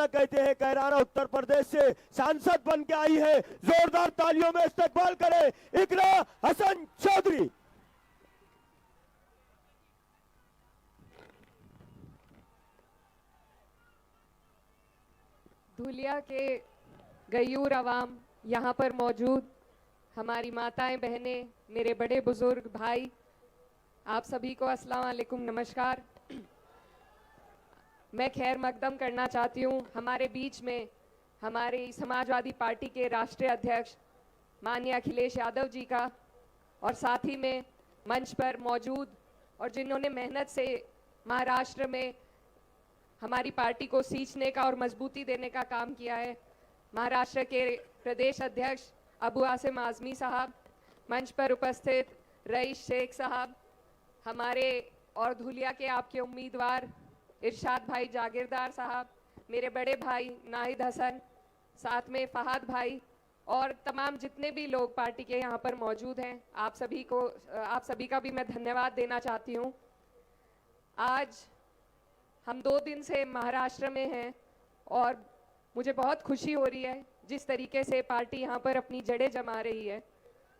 कहते हैं कैराना उत्तर प्रदेश से सांसद बन के आई है। जोरदार तालियों में इस्तकबाल करें इकरा हसन चौधरी। धुलिया के गयूर अवाम, यहाँ पर मौजूद हमारी माताएं बहनें, मेरे बड़े बुजुर्ग भाई, आप सभी को अस्सलाम वालेकुम, नमस्कार। मैं खैर मकदम करना चाहती हूँ हमारे बीच में हमारी समाजवादी पार्टी के राष्ट्रीय अध्यक्ष माननीय अखिलेश यादव जी का, और साथ ही में मंच पर मौजूद और जिन्होंने मेहनत से महाराष्ट्र में हमारी पार्टी को सींचने का और मजबूती देने का काम किया है, महाराष्ट्र के प्रदेश अध्यक्ष अबू आसिम आज़मी साहब, मंच पर उपस्थित रईस शेख साहब, हमारे और धुलिया के आपके उम्मीदवार इरशाद भाई जागीरदार साहब, मेरे बड़े भाई नाहिद हसन, साथ में फहाद भाई और तमाम जितने भी लोग पार्टी के यहाँ पर मौजूद हैं, आप सभी का भी मैं धन्यवाद देना चाहती हूँ। आज हम 2 दिन से महाराष्ट्र में हैं और मुझे बहुत खुशी हो रही है जिस तरीके से पार्टी यहाँ पर अपनी जड़ें जमा रही है।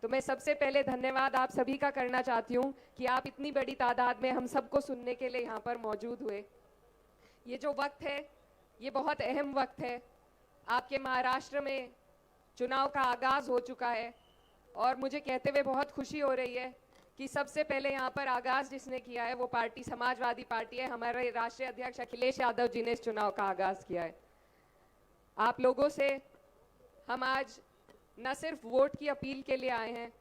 तो मैं सबसे पहले धन्यवाद आप सभी का करना चाहती हूँ कि आप इतनी बड़ी तादाद में हम सबको सुनने के लिए यहाँ पर मौजूद हुए। ये जो वक्त है ये बहुत अहम वक्त है। आपके महाराष्ट्र में चुनाव का आगाज़ हो चुका है और मुझे कहते हुए बहुत खुशी हो रही है कि सबसे पहले यहाँ पर आगाज़ जिसने किया है वो पार्टी समाजवादी पार्टी है। हमारे राष्ट्रीय अध्यक्ष अखिलेश यादव जी ने इस चुनाव का आगाज़ किया है। आप लोगों से हम आज न सिर्फ वोट की अपील के लिए आए हैं,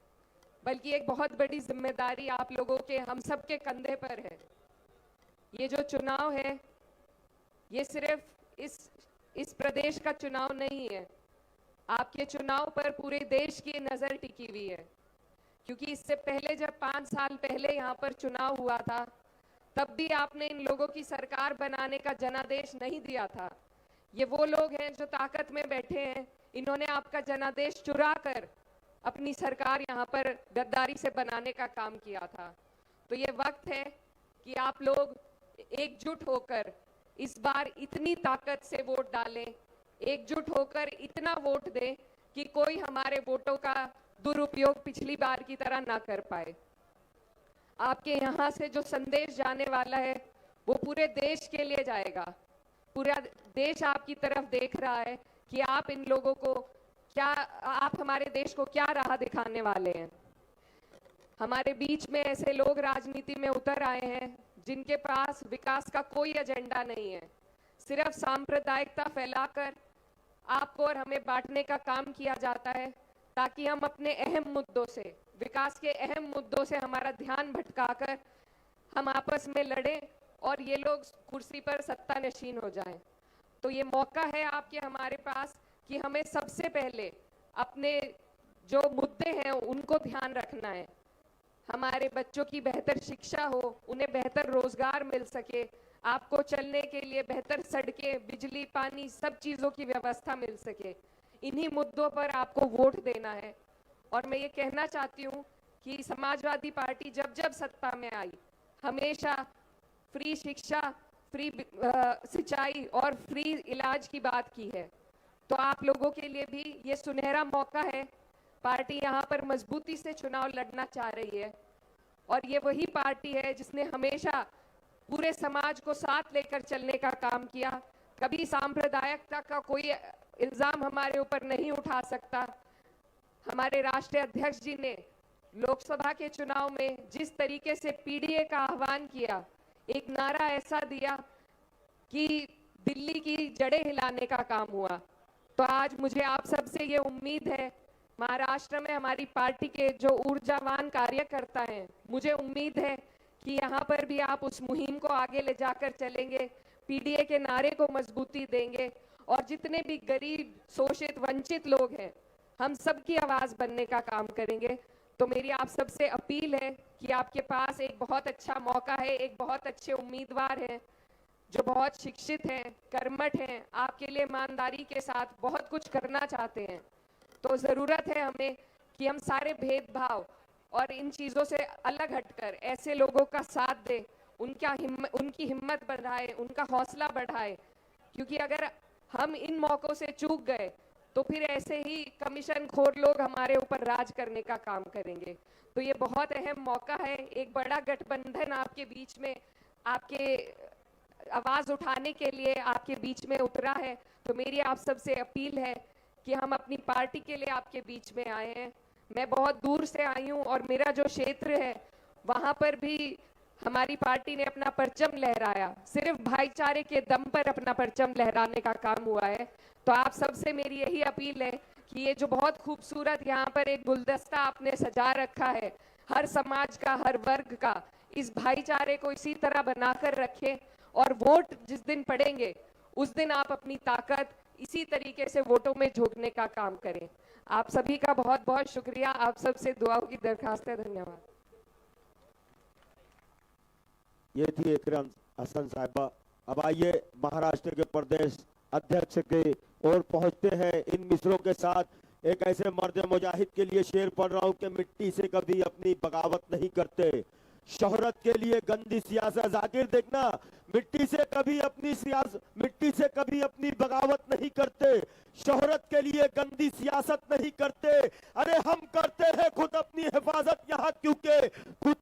बल्कि एक बहुत बड़ी जिम्मेदारी आप लोगों के हम सब के कंधे पर है। ये जो चुनाव है ये सिर्फ इस प्रदेश का चुनाव नहीं है, आपके चुनाव पर पूरे देश की नज़र टिकी हुई है। क्योंकि इससे पहले जब 5 साल पहले यहाँ पर चुनाव हुआ था तब भी आपने इन लोगों की सरकार बनाने का जनादेश नहीं दिया था। ये वो लोग हैं जो ताकत में बैठे हैं, इन्होंने आपका जनादेश चुरा कर अपनी सरकार यहाँ पर गद्दारी से बनाने का काम किया था। तो ये वक्त है कि आप लोग एकजुट होकर इस बार इतनी ताकत से वोट डालें, एकजुट होकर इतना वोट दें कि कोई हमारे वोटों का दुरुपयोग पिछली बार की तरह ना कर पाए। आपके यहाँ से जो संदेश जाने वाला है वो पूरे देश के लिए जाएगा। पूरा देश आपकी तरफ देख रहा है कि आप इन लोगों को आप हमारे देश को क्या राह दिखाने वाले हैं। हमारे बीच में ऐसे लोग राजनीति में उतर आए हैं जिनके पास विकास का कोई एजेंडा नहीं है, सिर्फ सांप्रदायिकता फैलाकर आपको और हमें बांटने का काम किया जाता है ताकि हम अपने अहम मुद्दों से, विकास के अहम मुद्दों से हमारा ध्यान भटकाकर हम आपस में लड़ें और ये लोग कुर्सी पर सत्ता नशीन हो जाएं। तो ये मौका है आपके हमारे पास कि हमें सबसे पहले अपने जो मुद्दे हैं उनको ध्यान रखना है। हमारे बच्चों की बेहतर शिक्षा हो, उन्हें बेहतर रोजगार मिल सके, आपको चलने के लिए बेहतर सड़कें, बिजली, पानी, सब चीज़ों की व्यवस्था मिल सके। इन्हीं मुद्दों पर आपको वोट देना है। और मैं ये कहना चाहती हूँ कि समाजवादी पार्टी जब जब सत्ता में आई हमेशा फ्री शिक्षा, फ्री सिंचाई और फ्री इलाज की बात की है। तो आप लोगों के लिए भी ये सुनहरा मौका है। पार्टी यहाँ पर मजबूती से चुनाव लड़ना चाह रही है और ये वही पार्टी है जिसने हमेशा पूरे समाज को साथ लेकर चलने का काम किया। कभी सांप्रदायिकता का कोई इल्जाम हमारे ऊपर नहीं उठा सकता। हमारे राष्ट्रीय अध्यक्ष जी ने लोकसभा के चुनाव में जिस तरीके से पीडीए का आह्वान किया, एक नारा ऐसा दिया कि दिल्ली की जड़ें हिलाने का काम हुआ। तो आज मुझे आप सबसे ये उम्मीद है, महाराष्ट्र में हमारी पार्टी के जो ऊर्जावान कार्यकर्ता हैं, मुझे उम्मीद है कि यहाँ पर भी आप उस मुहिम को आगे ले जाकर चलेंगे, पीडीए के नारे को मजबूती देंगे और जितने भी गरीब, शोषित, वंचित लोग हैं, हम सबकी आवाज़ बनने का काम करेंगे। तो मेरी आप सबसे अपील है कि आपके पास एक बहुत अच्छा मौका है, एक बहुत अच्छे उम्मीदवार हैं जो बहुत शिक्षित हैं, कर्मठ हैं, आपके लिए ईमानदारी के साथ बहुत कुछ करना चाहते हैं। तो ज़रूरत है हमें कि हम सारे भेदभाव और इन चीज़ों से अलग हटकर ऐसे लोगों का साथ दें, उनकी हिम्मत बढ़ाए, उनका हौसला बढ़ाए। क्योंकि अगर हम इन मौकों से चूक गए तो फिर ऐसे ही कमीशन खोर लोग हमारे ऊपर राज करने का काम करेंगे। तो ये बहुत अहम मौका है, एक बड़ा गठबंधन आपके बीच में, आपके आवाज उठाने के लिए आपके बीच में उतरा है। तो मेरी आप सबसे अपील है कि हम अपनी पार्टी के लिए आपके बीच में आए हैं। मैं बहुत दूर से आई हूँ और मेरा जो क्षेत्र है वहां पर भी हमारी पार्टी ने अपना परचम लहराया, सिर्फ भाईचारे के दम पर अपना परचम लहराने का काम हुआ है। तो आप सबसे मेरी यही अपील है कि ये जो बहुत खूबसूरत यहाँ पर एक गुलदस्ता आपने सजा रखा है, हर समाज का, हर वर्ग का, इस भाईचारे को इसी तरह बनाकर रखें और वोट जिस दिन पड़ेंगे उस दिन आप अपनी ताकत इसी तरीके से वोटों में झोंकने का काम करें। आप सभी का बहुत बहुत शुक्रिया, आप सबसे दुआओं की दरखास्त है। धन्यवाद। ये थी इकरा हसन साहिबा। अब आइए महाराष्ट्र के प्रदेश अध्यक्ष के ओर पहुंचते हैं इन मिसरों के साथ। एक ऐसे मर्द मुजाहिद के लिए शेर पढ़ रहा हूं कि मिट्टी से कभी अपनी बगावत नहीं करते, शोहरत के लिए गंदी सियासत। जाकिर देखना, मिट्टी से कभी अपनी बगावत नहीं करते, शोहरत के लिए गंदी सियासत नहीं करते। अरे हम करते हैं खुद अपनी हिफाजत यहाँ, क्योंकि खुद